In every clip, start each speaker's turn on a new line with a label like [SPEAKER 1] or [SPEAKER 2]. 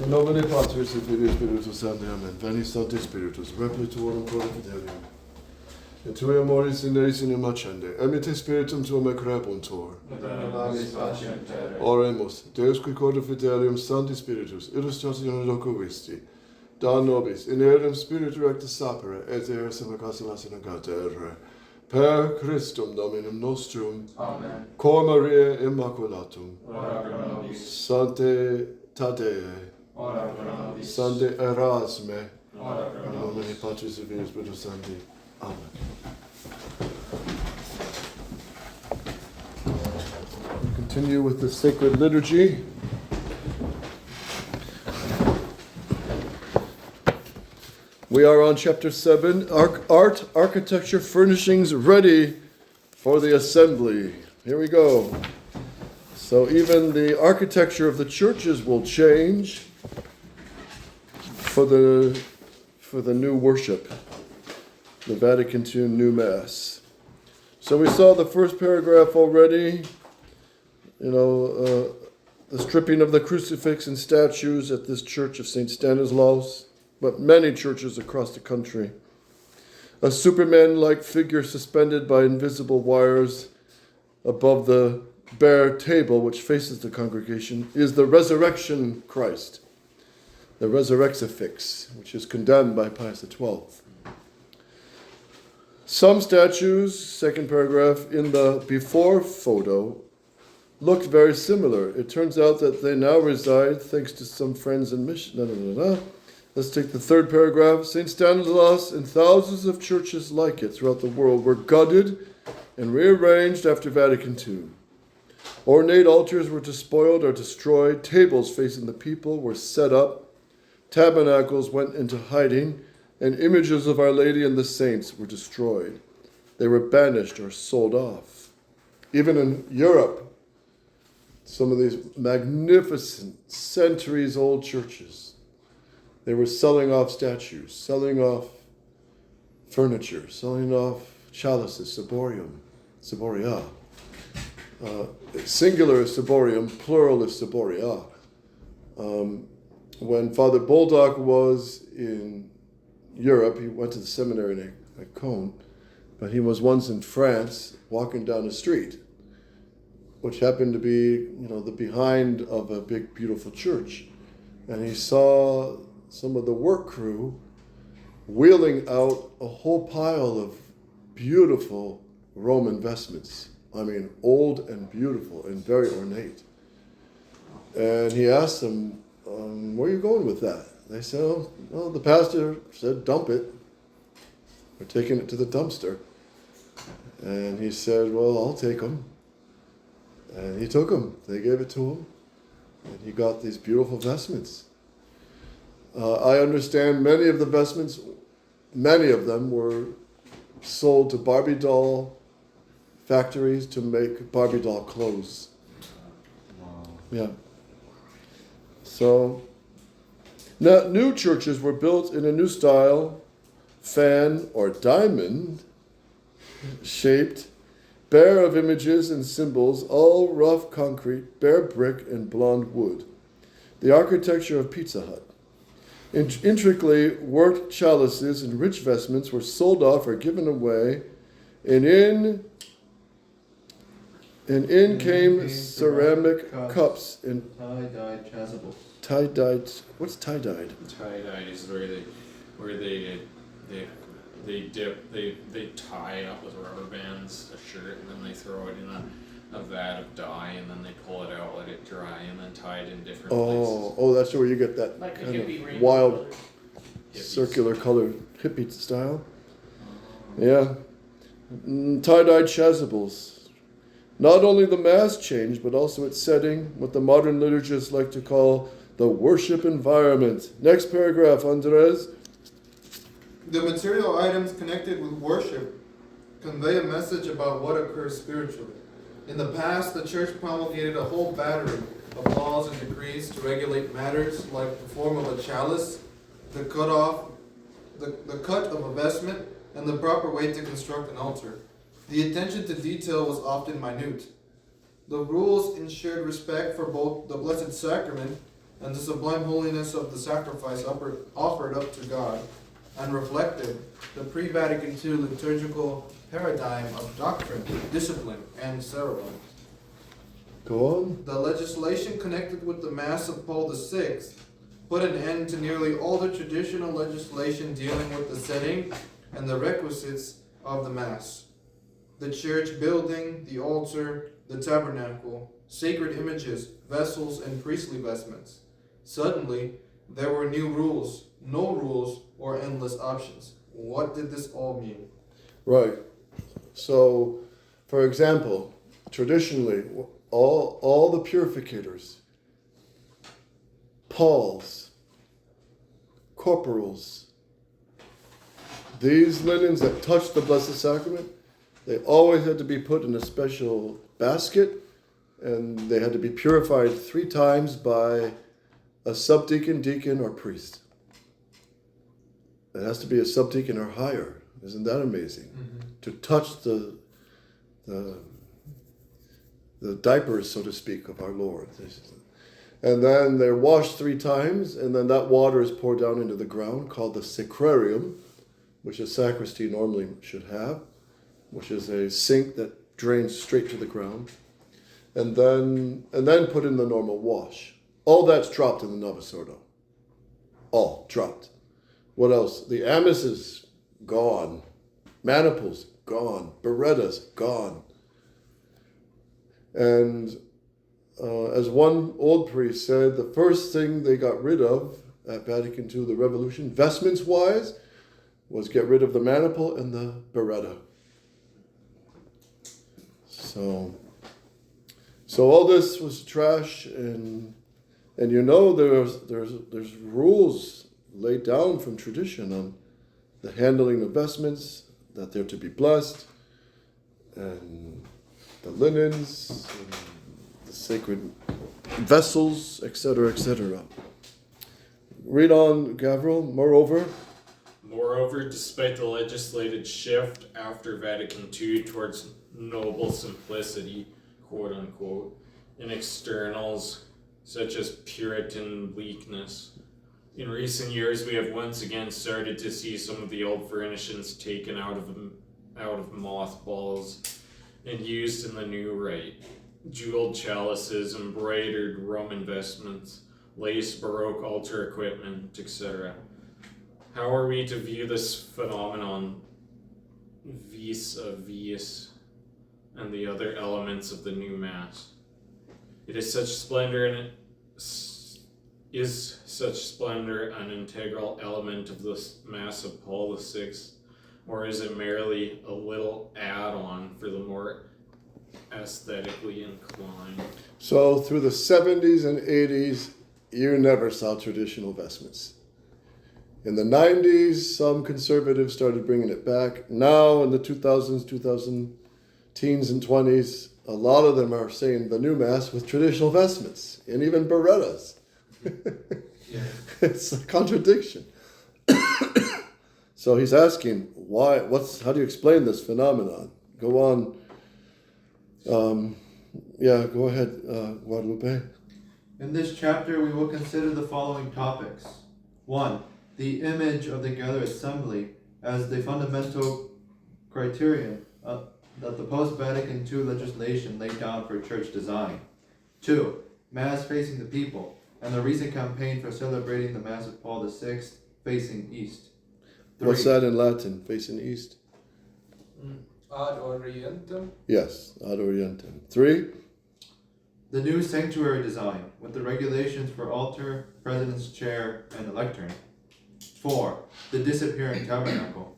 [SPEAKER 1] In nomine Patris et Filii Spiritus Sancti, Amen. Veni Sancti Spiritus, Replituorum Corde Fidelium. Et tui amoris in eis in accende, emite spiritum tuum ecrebuntur. Oremus, Deus qui Corde Fidelium Sancti Spiritus, illustratione locuisti, da nobis, in eredem spiritu recta sapere, et eris evocationis in agatere, per Christum Dominum nostrum,
[SPEAKER 2] Amen.
[SPEAKER 1] Cor Mariae Immaculatum,
[SPEAKER 2] Ora pro nobis.
[SPEAKER 1] Sancte Tadei,
[SPEAKER 2] Ora pro nobis.
[SPEAKER 1] Sancte Erasme,
[SPEAKER 2] Ora pro
[SPEAKER 1] in nomine
[SPEAKER 2] nobis.
[SPEAKER 1] Patris et Filii Spiritus Sancti. Amen. We continue with the sacred liturgy. We are on chapter 7, Art, Architecture, Furnishings Ready for the Assembly. Here we go. So even the architecture of the churches will change for the new worship, the Vatican II new Mass. So we saw the first paragraph already, the stripping of the crucifix and statues at this church of St. Stanislaus, but many churches across the country. A Superman-like figure suspended by invisible wires above the bare table which faces the congregation is the resurrection Christ, the resurrexifix, which is condemned by Pius XII. Some statues, second paragraph, in the before photo looked very similar. It turns out that they now reside, thanks to some friends in mission. Let's take the third paragraph. St. Stanislaus and thousands of churches like it throughout the world were gutted and rearranged after Vatican II. Ornate altars were despoiled or destroyed. Tables facing the people were set up. Tabernacles went into hiding, and images of Our Lady and the saints were destroyed. They were banished or sold off. Even in Europe, some of these magnificent, centuries-old churches, they were selling off statues, selling off furniture, selling off chalices, ciboria. Singular is ciborium, plural is ciboria. When Father Boldock was in Europe, he went to the seminary at Cone, but he was once in France walking down a street, which happened to be, the behind of a big, beautiful church. And he saw some of the work crew wheeling out a whole pile of beautiful Roman vestments. I mean, old and beautiful and very ornate. And he asked them, where are you going with that? They said, well, the pastor said, dump it. We're taking it to the dumpster. And he said, well, I'll take them. And he took them. They gave it to him. And he got these beautiful vestments. I understand many of the vestments, many of them were sold to Barbie doll factories to make Barbie doll clothes.
[SPEAKER 2] Wow.
[SPEAKER 1] Yeah. So, now new churches were built in a new style, fan or diamond shaped, bare of images and symbols, all rough concrete, bare brick and blonde wood. The architecture of Pizza Hut. Intricately worked chalices and rich vestments were sold off or given away, and in came ceramic cups and
[SPEAKER 2] tie-dyed chasubles.
[SPEAKER 1] tie-dyed. What's tie-dyed?
[SPEAKER 3] Tie-dyed is where they tie up with rubber bands a shirt, and then they throw it in a vat of dye, and then they pull it out, let it dry, and then tie it in different places.
[SPEAKER 1] Oh, that's where you get that
[SPEAKER 4] Like a
[SPEAKER 1] kind
[SPEAKER 4] hippie
[SPEAKER 1] of
[SPEAKER 4] rainbow
[SPEAKER 1] wild
[SPEAKER 4] color.
[SPEAKER 3] Hippies.
[SPEAKER 1] circular color hippie style. Yeah. Tie-dyed chasubles. Not only the Mass changed, but also its setting, what the modern liturgists like to call the worship environment. Next paragraph, Andres.
[SPEAKER 5] The material items connected with worship convey a message about what occurs spiritually. In the past, the church promulgated a whole battery of laws and decrees to regulate matters like the form of a chalice, the cut of a vestment, and the proper way to construct an altar. The attention to detail was often minute. The rules ensured respect for both the Blessed Sacrament and the sublime holiness of the sacrifice offered up to God, and reflected the pre-Vatican II liturgical paradigm of doctrine, discipline, and ceremony.
[SPEAKER 1] Go on.
[SPEAKER 5] The legislation connected with the Mass of Paul VI put an end to nearly all the traditional legislation dealing with the setting and the requisites of the Mass. The church building, the altar, the tabernacle, sacred images, vessels, and priestly vestments. Suddenly, there were new rules, no rules, or endless options. What did this all mean?
[SPEAKER 1] Right. So, for example, traditionally, all the purificators, Pauls, corporals, these linens that touch the Blessed Sacrament, they always had to be put in a special basket, and they had to be purified 3 times by a subdeacon, deacon, or priest. It has to be a subdeacon or higher. Isn't that amazing?
[SPEAKER 5] Mm-hmm.
[SPEAKER 1] To touch the diapers, so to speak, of our Lord. And then they're washed 3 times, and then that water is poured down into the ground, called the sacrarium, which a sacristy normally should have, which is a sink that drains straight to the ground, and then put in the normal wash. All that's dropped in the Novus Ordo. All dropped. What else? The amices, gone. Maniples, gone. Berettas, gone. And as one old priest said, the first thing they got rid of at Vatican II, the Revolution, vestments-wise, was get rid of the maniple and the beretta. So all this was trash, and you know there's rules laid down from tradition on the handling of vestments, that they're to be blessed, and the linens, and the sacred vessels, etc., etc. Read on, Gavril.
[SPEAKER 3] Moreover, despite the legislated shift after Vatican II towards noble simplicity, quote unquote, in externals such as Puritan bleakness, in recent years we have once again started to see some of the old furnishings taken out of mothballs and used in the new rite. Jeweled chalices, embroidered Roman vestments, lace Baroque altar equipment, etc. How are we to view this phenomenon vis-a-vis and the other elements of the new Mass? Is such splendor an integral element of the Mass of Paul VI, or is it merely a little add-on for the more aesthetically inclined?
[SPEAKER 1] So through the 70s and 80s, you never saw traditional vestments. In the 90s, some conservatives started bringing it back. Now in the 2000s, teens and 20s, a lot of them are saying the new Mass with traditional vestments and even berettas.
[SPEAKER 2] Yeah.
[SPEAKER 1] It's a contradiction. So he's asking, why? How do you explain this phenomenon? Go on. Go ahead, Guadalupe.
[SPEAKER 2] In this chapter, we will consider the following topics. 1. The image of the gathered assembly as the fundamental criterion that the post-Vatican II legislation laid down for church design. 2. Mass facing the people, and the recent campaign for celebrating the Mass of Paul VI facing east. 3.
[SPEAKER 1] What's that in Latin, facing east?
[SPEAKER 5] Ad orientem.
[SPEAKER 1] Yes, ad orientem. 3.
[SPEAKER 2] The new sanctuary design, with the regulations for altar, president's chair, and lectern. 4. The disappearing tabernacle.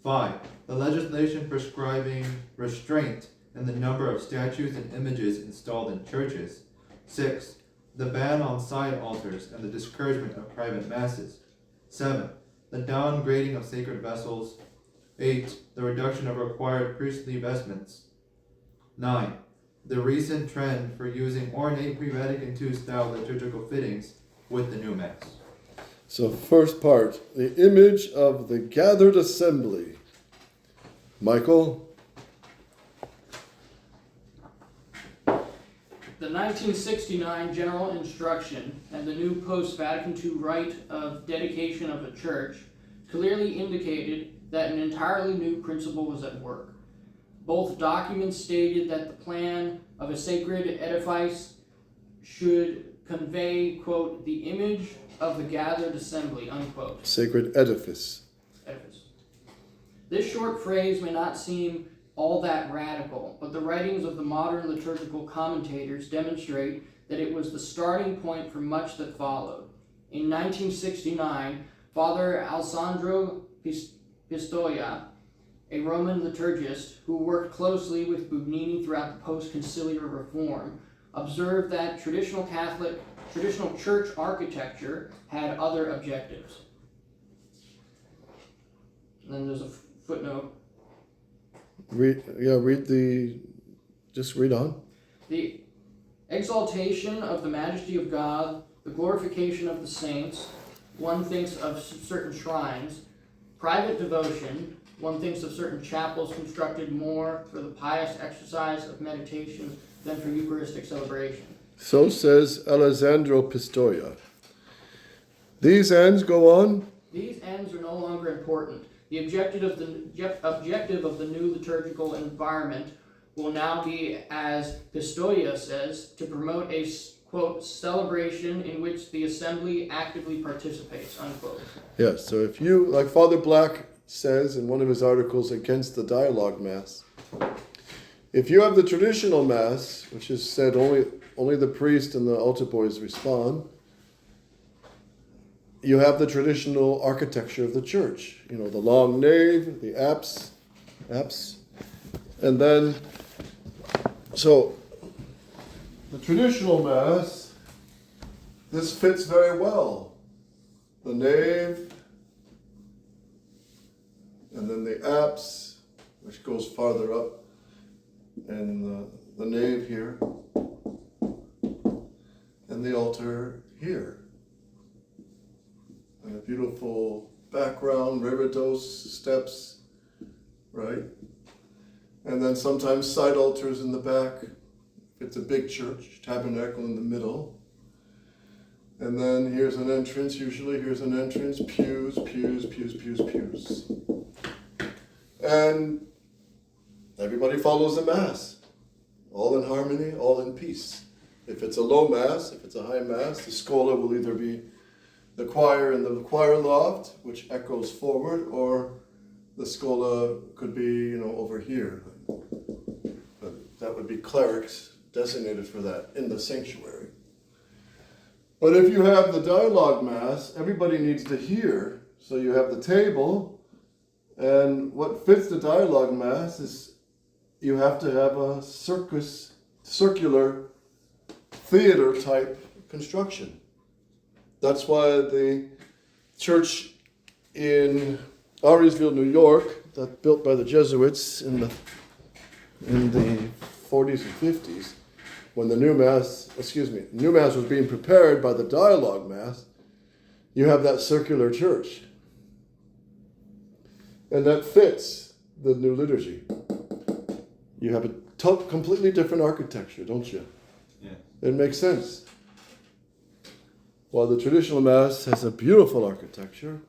[SPEAKER 2] 5. The legislation prescribing restraint in the number of statues and images installed in churches. 6. The ban on side altars and the discouragement of private masses. 7. The downgrading of sacred vessels. 8. The reduction of required priestly vestments. 9. The recent trend for using ornate pre-Vatican II style liturgical fittings with the new Mass.
[SPEAKER 1] So first part, the image of the gathered assembly. Michael?
[SPEAKER 4] The The 1969 General Instruction and the new post-Vatican II rite of dedication of a church clearly indicated that an entirely new principle was at work. Both documents stated that the plan of a sacred edifice should convey, quote, the image of the gathered assembly, unquote.
[SPEAKER 1] Sacred edifice.
[SPEAKER 4] Edifice. This short phrase may not seem all that radical, but the writings of the modern liturgical commentators demonstrate that it was the starting point for much that followed. In 1969, Father Alessandro Pistoia, a Roman liturgist who worked closely with Bugnini throughout the post-conciliar reform, observed that traditional church architecture had other objectives. And then there's a footnote.
[SPEAKER 1] Read on.
[SPEAKER 4] The exaltation of the majesty of God, the glorification of the saints, one thinks of certain shrines, private devotion, one thinks of certain chapels constructed more for the pious exercise of meditation than for Eucharistic celebration.
[SPEAKER 1] So says Alessandro Pistoia. These ends go on.
[SPEAKER 4] These ends are no longer important. The objective of the new liturgical environment will now be, as Pistoia says, to promote a, quote, celebration in which the assembly actively participates, unquote.
[SPEAKER 1] Yes, so if you, like Father Black says in one of his articles against the dialogue mass, if you have the traditional mass, which is said only the priest and the altar boys respond, you have the traditional architecture of the church. You know, the long nave, the apse, and then, so the traditional mass, this fits very well. The nave, and then the apse, which goes farther up, and the nave here, and the altar here. And a beautiful background, reredos, steps, right? And then sometimes side altars in the back. If it's a big church, tabernacle in the middle. And then here's an entrance, usually here's an entrance, pews. And everybody follows the mass. All in harmony, all in peace. If it's a low mass, if it's a high mass, the scola will either be the choir in the choir loft, which echoes forward, or the scola could be, over here. But that would be clerics designated for that in the sanctuary. But if you have the dialogue mass, everybody needs to hear. So you have the table, and what fits the dialogue mass is you have to have a circular theater type construction. That's why the church in Auriesville, New York, that built by the Jesuits in the 40s and 50s, when the new mass was being prepared by the dialogue mass, you have that circular church. And that fits the new liturgy. You have a completely different architecture, don't you?
[SPEAKER 2] Yeah.
[SPEAKER 1] It makes sense. While the traditional mass has a beautiful architecture,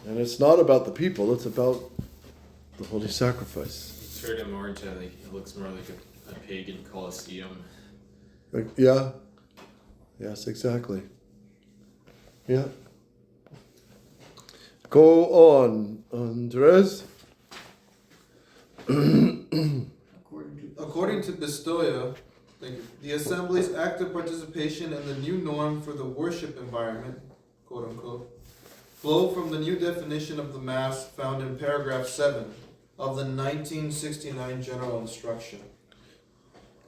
[SPEAKER 1] and it's not about the people, it's about the holy sacrifice.
[SPEAKER 3] It's heard him more it looks more like a pagan Colosseum.
[SPEAKER 1] Yeah. Yes, exactly. Yeah. Go on, Andres.
[SPEAKER 5] According to Pistoia, the Assembly's active participation in the new norm for the worship environment, quote unquote, flow from the new definition of the Mass found in paragraph 7 of the 1969 General Instruction.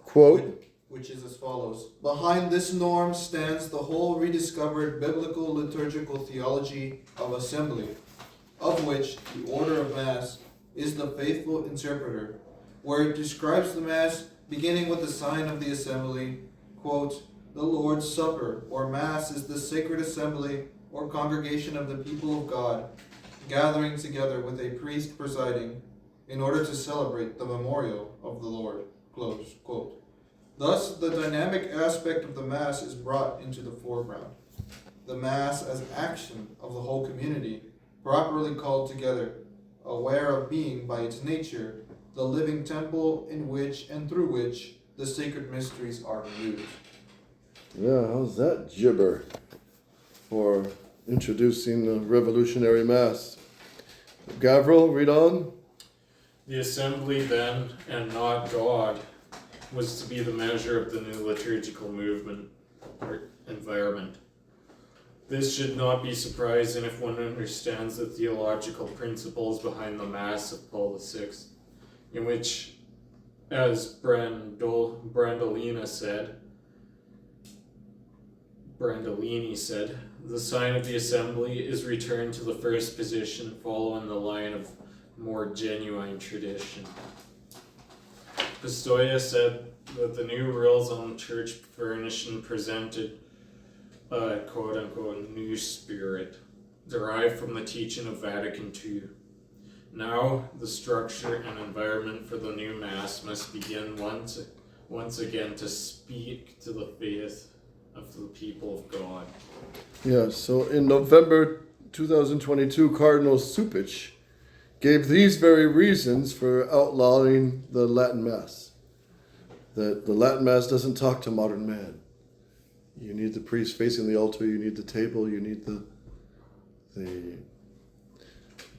[SPEAKER 1] Quote,
[SPEAKER 5] which is as follows. Behind this norm stands the whole rediscovered biblical liturgical theology of assembly, of which the order of Mass is the faithful interpreter, where it describes the Mass beginning with the sign of the assembly, quote, the Lord's Supper, or Mass is the sacred assembly or congregation of the people of God, gathering together with a priest presiding, in order to celebrate the memorial of the Lord, close quote. Thus, the dynamic aspect of the Mass is brought into the foreground. The Mass as action of the whole community, properly called together, aware of being, by its nature, the living temple in which and through which the sacred mysteries are renewed.
[SPEAKER 1] Yeah, how's that gibber for introducing the revolutionary Mass? Gavril, read on.
[SPEAKER 3] The assembly then, and not God, was to be the measure of the new liturgical movement or environment. This should not be surprising if one understands the theological principles behind the Mass of Paul VI, in which, as Brandolini said, the sign of the assembly is returned to the first position following the line of more genuine tradition. Pistoia said that the new rules on church furnishing presented a quote-unquote new spirit derived from the teaching of Vatican II. Now, the structure and environment for the new Mass must begin once again to speak to the faith of the people of God.
[SPEAKER 1] Yeah, so in November 2022, Cardinal Supich gave these very reasons for outlawing the Latin Mass. That the Latin Mass doesn't talk to modern man. You need the priest facing the altar, you need the table, you need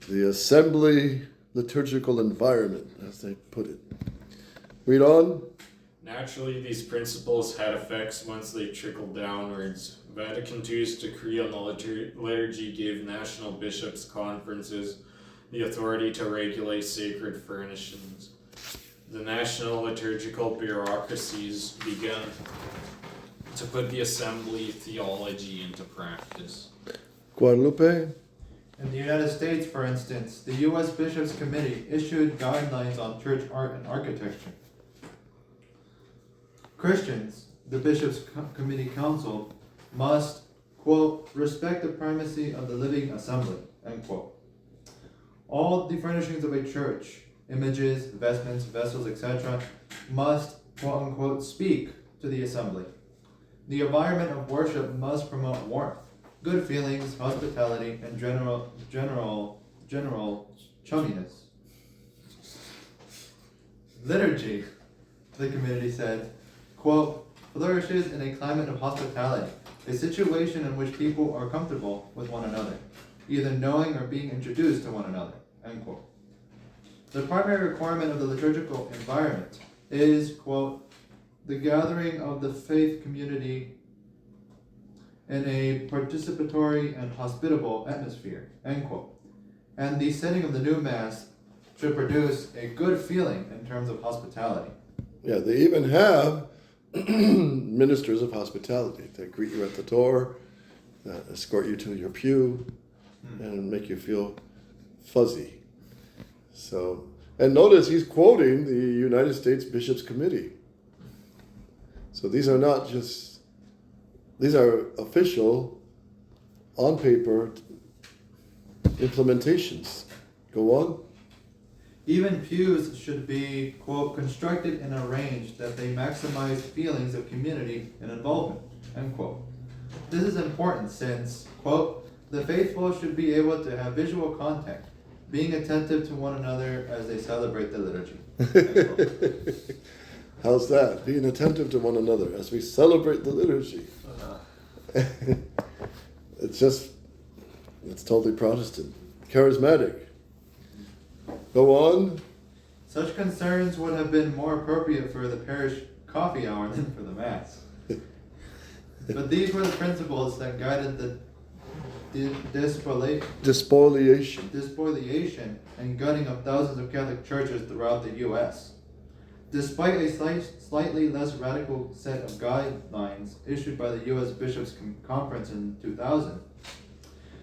[SPEAKER 1] the assembly liturgical environment, as they put it. Read on.
[SPEAKER 3] Naturally, these principles had effects once they trickled downwards. Vatican II's decree on the liturgy gave national bishops' conferences the authority to regulate sacred furnishings. The national liturgical bureaucracies began to put the assembly theology into practice.
[SPEAKER 1] Guadalupe.
[SPEAKER 2] In the United States, for instance, the U.S. Bishops' Committee issued guidelines on church art and architecture. Christians, the Bishops' Committee Council, must, quote, respect the primacy of the living assembly, end quote. All the furnishings of a church, images, vestments, vessels, etc., must, quote unquote, speak to the assembly. The environment of worship must promote warmth, good feelings, hospitality, and general chumminess. Liturgy, the committee said, quote, flourishes in a climate of hospitality, a situation in which people are comfortable with one another, either knowing or being introduced to one another, end quote. The primary requirement of the liturgical environment is, quote, the gathering of the faith community in a participatory and hospitable atmosphere, end quote. And the setting of the new Mass should produce a good feeling in terms of hospitality.
[SPEAKER 1] Yeah, they even have ministers of hospitality that greet you at the door, that escort you to your pew, and make you feel fuzzy. So, and notice he's quoting the United States Bishops' Committee. So these are not just, these are official, on paper implementations. Go on.
[SPEAKER 2] Even pews should be, quote, constructed and arranged that they maximize feelings of community and involvement, end quote. This is important since, quote, the faithful should be able to have visual contact, being attentive to one another as they celebrate the liturgy.
[SPEAKER 1] How's that? Being attentive to one another as we celebrate the liturgy. It's totally Protestant. Charismatic. Go on.
[SPEAKER 2] Such concerns would have been more appropriate for the parish coffee hour than for the Mass. But these were the principles that guided the despoliation and gutting of thousands of Catholic churches throughout the U.S. Despite a slightly less radical set of guidelines issued by the U.S. Bishops' Conference in 2000,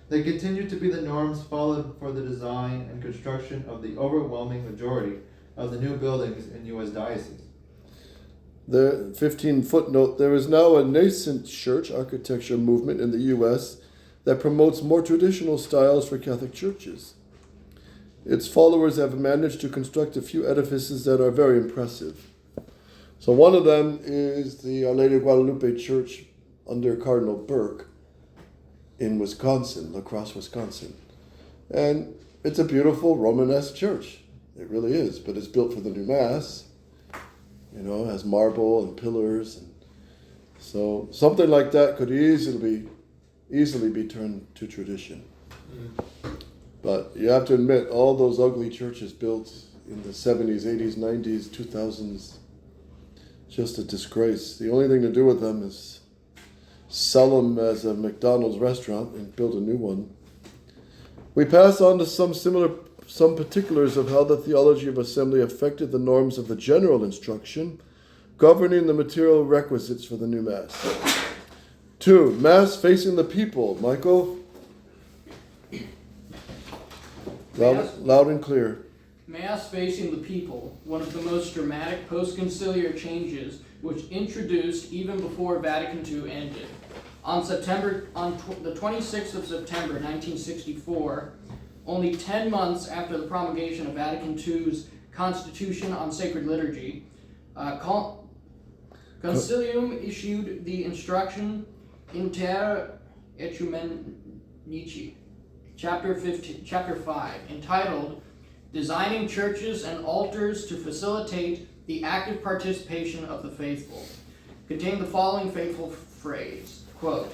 [SPEAKER 2] they continue to be the norms followed for the design and construction of the overwhelming majority of the new buildings in U.S. dioceses.
[SPEAKER 1] The 15 footnote, there is now a nascent church architecture movement in the U.S. that promotes more traditional styles for Catholic churches. Its followers have managed to construct a few edifices that are very impressive. So one of them is the Our Lady of Guadalupe Church under Cardinal Burke in Wisconsin, La Crosse, Wisconsin. And it's a beautiful Romanesque church. It really is, but it's built for the new Mass. You know, it has marble and pillars. And so something like that could easily be turned to tradition. But you have to admit, all those ugly churches built in the 70s, 80s, 90s, 2000s, just a disgrace. The only thing to do with them is sell them as a McDonald's restaurant and build a new one. We pass on to some particulars of how the theology of assembly affected the norms of the general instruction, governing the material requisites for the new Mass. 2, Mass facing the people. Michael? Loud and clear.
[SPEAKER 4] Mass facing the people, one of the most dramatic post-conciliar changes which introduced even before Vatican II ended. On the 26th of September 1964, only 10 months after the promulgation of Vatican II's Constitution on Sacred Liturgy, Concilium issued the instruction Inter Ecumenici, Chapter 5, entitled Designing Churches and Altars to Facilitate the Active Participation of the Faithful, containing the following faithful phrase, quote,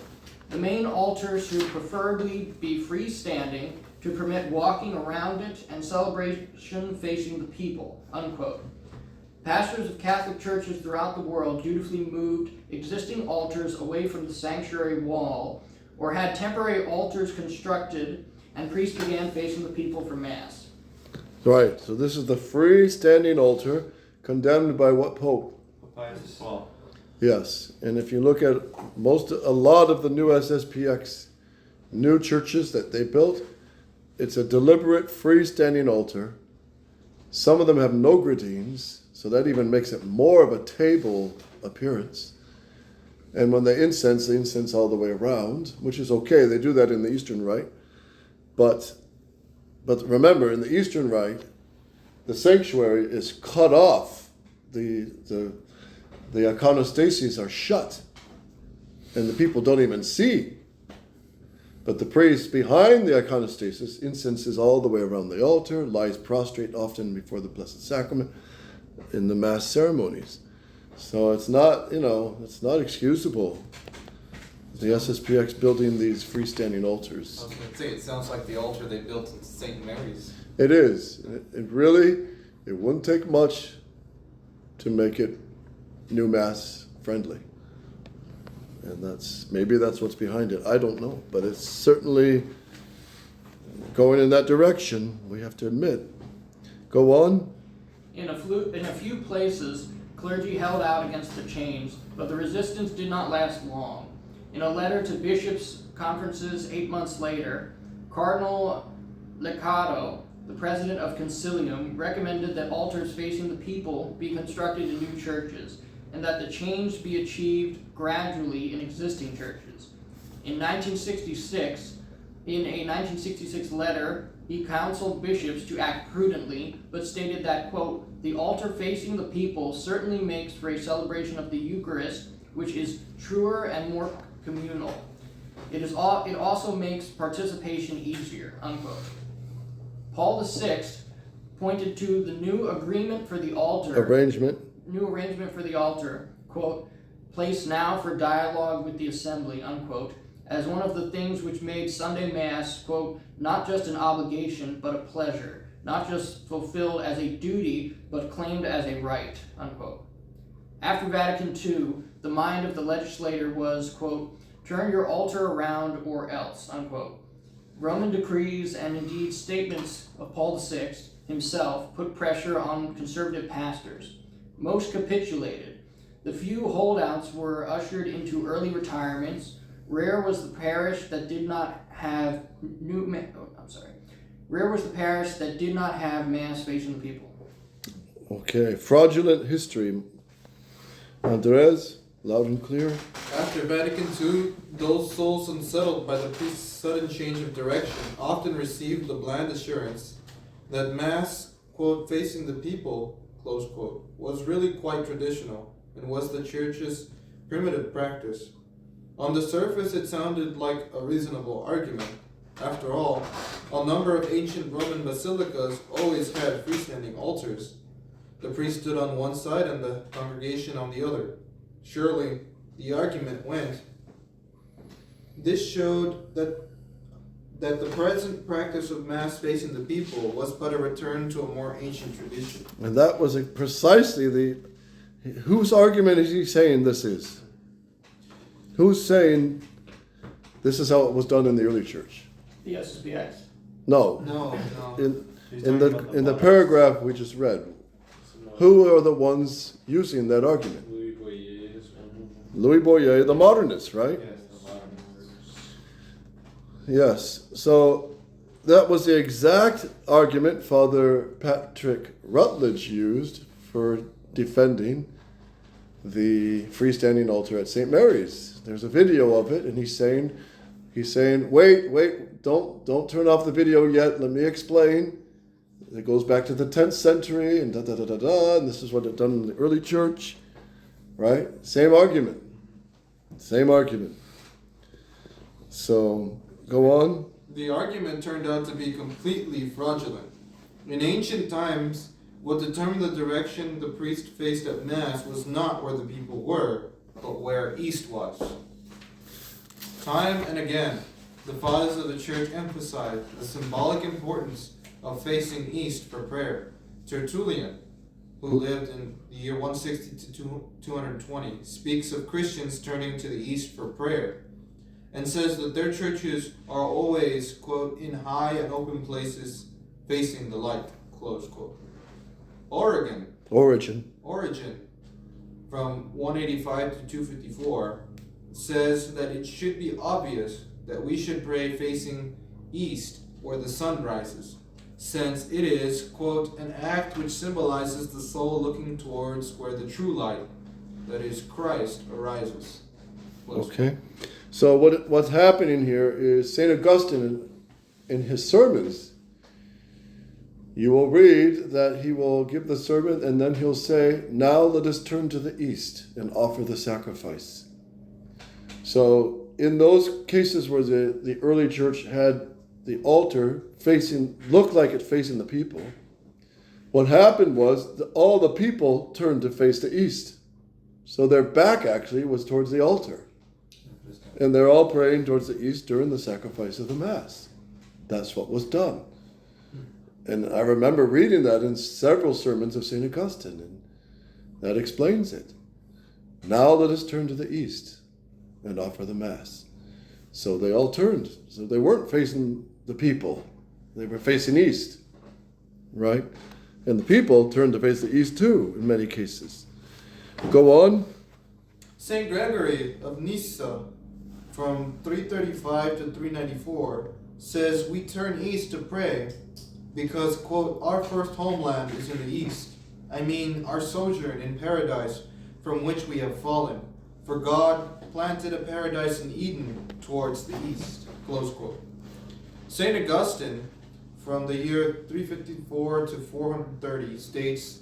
[SPEAKER 4] the main altar should preferably be freestanding to permit walking around it and celebration facing the people, unquote. Pastors of Catholic churches throughout the world dutifully moved existing altars away from the sanctuary wall or had temporary altars constructed, and priests began facing the people for Mass.
[SPEAKER 1] Right, so this is the freestanding altar condemned by what pope?
[SPEAKER 2] Pius XII.
[SPEAKER 1] Yes, and if you look at a lot of the new SSPX new churches that they built, it's a deliberate freestanding altar. Some of them have no gradines, so that even makes it more of a table appearance. And when they incense all the way around, which is okay. They do that in the Eastern Rite. But remember, in the Eastern Rite, the sanctuary is cut off. The iconostases are shut, and the people don't even see. But the priest behind the iconostasis incenses all the way around the altar, lies prostrate often before the Blessed Sacrament in the Mass ceremonies. So it's not excusable. The SSPX building these freestanding altars.
[SPEAKER 5] I was going to say, it sounds like the altar they built in St. Mary's.
[SPEAKER 1] It is. It wouldn't take much to make it new Mass friendly. And maybe that's what's behind it. I don't know. But it's certainly going in that direction, we have to admit. Go on.
[SPEAKER 4] In a few places, clergy held out against the change, but the resistance did not last long. In a letter to bishops' conferences 8 months later, Cardinal Leccato, the president of Concilium, recommended that altars facing the people be constructed in new churches, and that the change be achieved gradually in existing churches. In a 1966 letter, he counseled bishops to act prudently, but stated that, quote, the altar facing the people certainly makes for a celebration of the Eucharist, which is truer and more communal. It also makes participation easier, unquote. Paul VI pointed to the new arrangement for the altar, quote, place now for dialogue with the assembly, unquote, as one of the things which made Sunday Mass, quote, not just an obligation, but a pleasure, not just fulfilled as a duty, but claimed as a right, unquote. After Vatican II, the mind of the legislator was, quote, turn your altar around or else, unquote. Roman decrees and indeed statements of Paul VI himself put pressure on conservative pastors. Most capitulated. The few holdouts were ushered into early retirements. Rare was the parish that did not have Mass facing the people.
[SPEAKER 1] Okay, fraudulent history. Andres, loud and clear.
[SPEAKER 5] After Vatican II, those souls unsettled by the priest's sudden change of direction often received the bland assurance that Mass, quote, facing the people, close quote, was really quite traditional and was the church's primitive practice. On the surface, it sounded like a reasonable argument. After all, a number of ancient Roman basilicas always had freestanding altars. The priest stood on one side and the congregation on the other. Surely, the argument went. This showed that the present practice of Mass facing the people was but a return to a more ancient tradition.
[SPEAKER 1] And that was precisely whose argument is he saying this is? Who's saying this is how it was done in the early church?
[SPEAKER 4] The SSPX.
[SPEAKER 1] No.
[SPEAKER 5] No.
[SPEAKER 1] In the paragraph we just read, who are the ones using that argument? Louis Boyer, the modernist, right?
[SPEAKER 2] Yes, the modern
[SPEAKER 1] Yes. So that was the exact argument Father Patrick Rutledge used for defending the freestanding altar at St. Mary's. There's a video of it, and he's saying, wait, don't turn off the video yet. Let me explain. It goes back to the 10th century, and and this is what it done in the early church, right? Same argument. So go on.
[SPEAKER 5] The argument turned out to be completely fraudulent. In ancient times, what determined the direction the priest faced at Mass was not where the people were, but where east was. Time and again, the fathers of the church emphasized the symbolic importance of facing east for prayer. Tertullian, who lived in the year 160 to 220, speaks of Christians turning to the east for prayer, and says that their churches are always, quote, in high and open places facing the light, close quote. Origen, from 185 to 254, says that it should be obvious that we should pray facing east where the sun rises, since it is, quote, an act which symbolizes the soul looking towards where the true light, that is Christ, arises. Close.
[SPEAKER 1] Okay. So what's happening here is St. Augustine in his sermons, you will read that he will give the sermon and then he'll say, now let us turn to the east and offer the sacrifice. So in those cases where the early church had the altar looked like it facing the people, what happened was all the people turned to face the east. So their back actually was towards the altar. And they're all praying towards the east during the sacrifice of the Mass. That's what was done. And I remember reading that in several sermons of St. Augustine, and that explains it. Now let us turn to the east and offer the Mass. So they all turned. So they weren't facing the people. They were facing east, right? And the people turned to face the east too, in many cases. Go on.
[SPEAKER 5] St. Gregory of Nyssa, from 335 to 394, says we turn east to pray because, quote, our first homeland is in the east. I mean, our sojourn in paradise from which we have fallen. For God planted a paradise in Eden towards the east, close quote. St. Augustine, from the year 354 to 430, states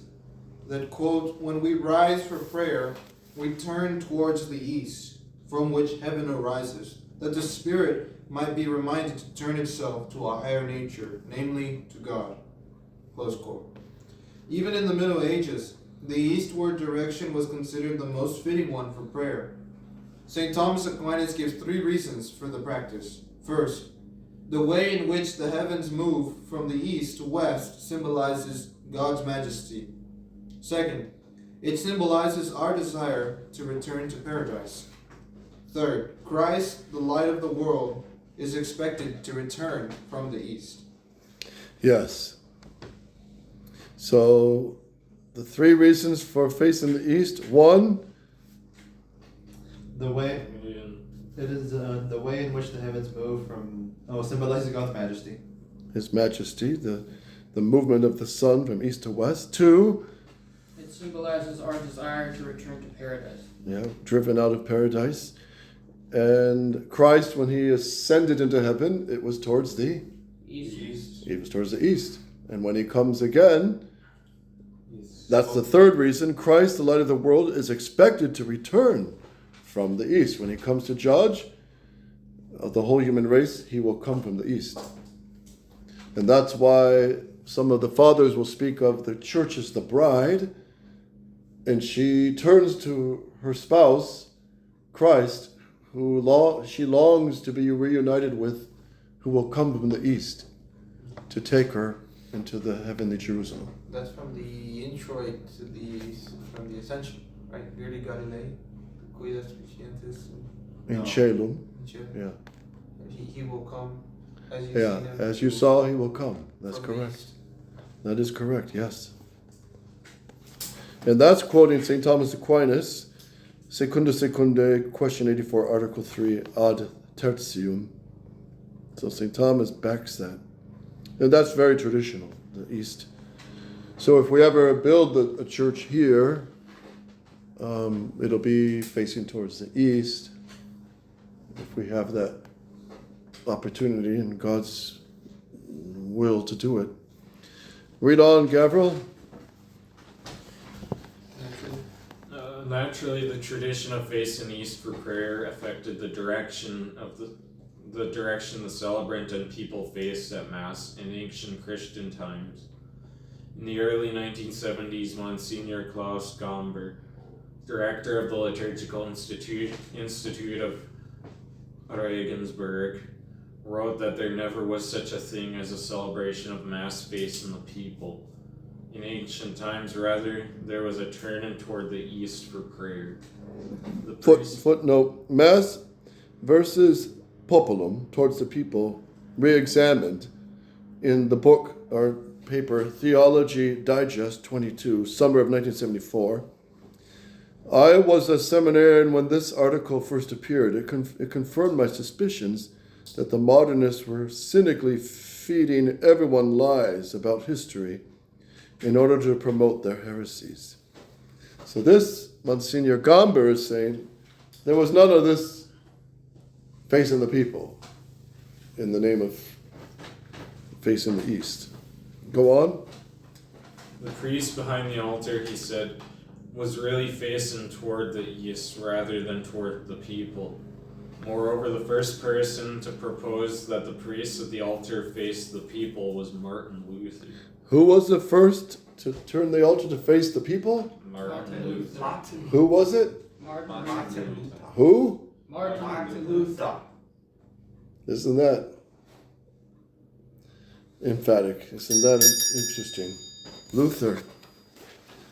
[SPEAKER 5] that, quote, when we rise for prayer, we turn towards the east, from which heaven arises, that the spirit might be reminded to turn itself to a higher nature, namely to God. Close quote. Even in the Middle Ages, the eastward direction was considered the most fitting one for prayer. St. Thomas Aquinas gives 3 reasons for the practice. First, the way in which the heavens move from the east to west symbolizes God's majesty. Second, it symbolizes our desire to return to paradise. Third, Christ, the light of the world, is expected to return from the east.
[SPEAKER 1] Yes. So the 3 reasons for facing the east. 1,
[SPEAKER 2] The way it is the way in which the heavens move symbolizes God's majesty.
[SPEAKER 1] His majesty, the movement of the sun from east to west. 2,
[SPEAKER 4] It symbolizes our desire to return to paradise.
[SPEAKER 1] driven out of paradise. And Christ, when he ascended into heaven, it was towards the
[SPEAKER 4] East.
[SPEAKER 1] He was towards the east. And when he comes again, That's the third reason. Christ, the light of the world, is expected to return from the east. When he comes to judge the whole human race, he will come from the east. And that's why some of the fathers will speak of the church as the bride, and she turns to her spouse, Christ, who she longs to be reunited with, who will come from the east to take her into the heavenly Jerusalem.
[SPEAKER 5] That's from the introit to from the Ascension, right? Viri Galilei, Cuidas Christiantes.
[SPEAKER 1] In Shalom. Yeah.
[SPEAKER 5] He will come as you
[SPEAKER 1] Yeah,
[SPEAKER 5] see him.
[SPEAKER 1] as you saw, he will come. That's
[SPEAKER 5] from the
[SPEAKER 1] correct.
[SPEAKER 5] east.
[SPEAKER 1] That is correct, yes. And that's quoting St. Thomas Aquinas, Secunda Secundae, question 84, article 3, ad tertium. So St. Thomas backs that. And that's very traditional, the East. So if we ever build a church here, it'll be facing towards the East. If we have that opportunity and God's will to do it. Read on, Gabriel.
[SPEAKER 3] Naturally, the tradition of facing east for prayer affected the direction of the direction the celebrant and people faced at Mass in ancient Christian times. In the early 1970s, Monsignor Klaus Gomber, director of the Liturgical Institute of Regensburg, wrote that there never was such a thing as a celebration of Mass facing the people. In ancient times, rather, there was a turning toward the east for prayer.
[SPEAKER 1] Footnote, Mass versus populum, towards the people, re-examined in the book or paper Theology Digest 22, summer of 1974. I was a seminarian when this article first appeared. It confirmed my suspicions that the modernists were cynically feeding everyone lies about history in order to promote their heresies. So this, Monsignor Gomber is saying, there was none of this facing the people in the name of facing the east. Go on.
[SPEAKER 3] The priest behind the altar, he said, was really facing toward the east rather than toward the people. Moreover, the first person to propose that the priest at the altar face the people was Martin Luther.
[SPEAKER 1] Who was the first to turn the altar to face the people?
[SPEAKER 3] Martin Luther.
[SPEAKER 1] Who was it?
[SPEAKER 4] Martin Luther.
[SPEAKER 1] Who?
[SPEAKER 4] Martin Luther.
[SPEAKER 1] Isn't that emphatic? Isn't that interesting? Luther.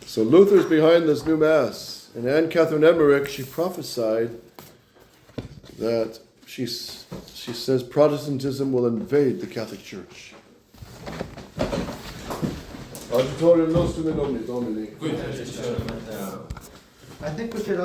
[SPEAKER 1] So Luther's behind this new Mass. And Anne Catherine Emmerich, she prophesied that she says Protestantism will invade the Catholic Church. Auditorium nostrum in nomine Domini.
[SPEAKER 5] I think we should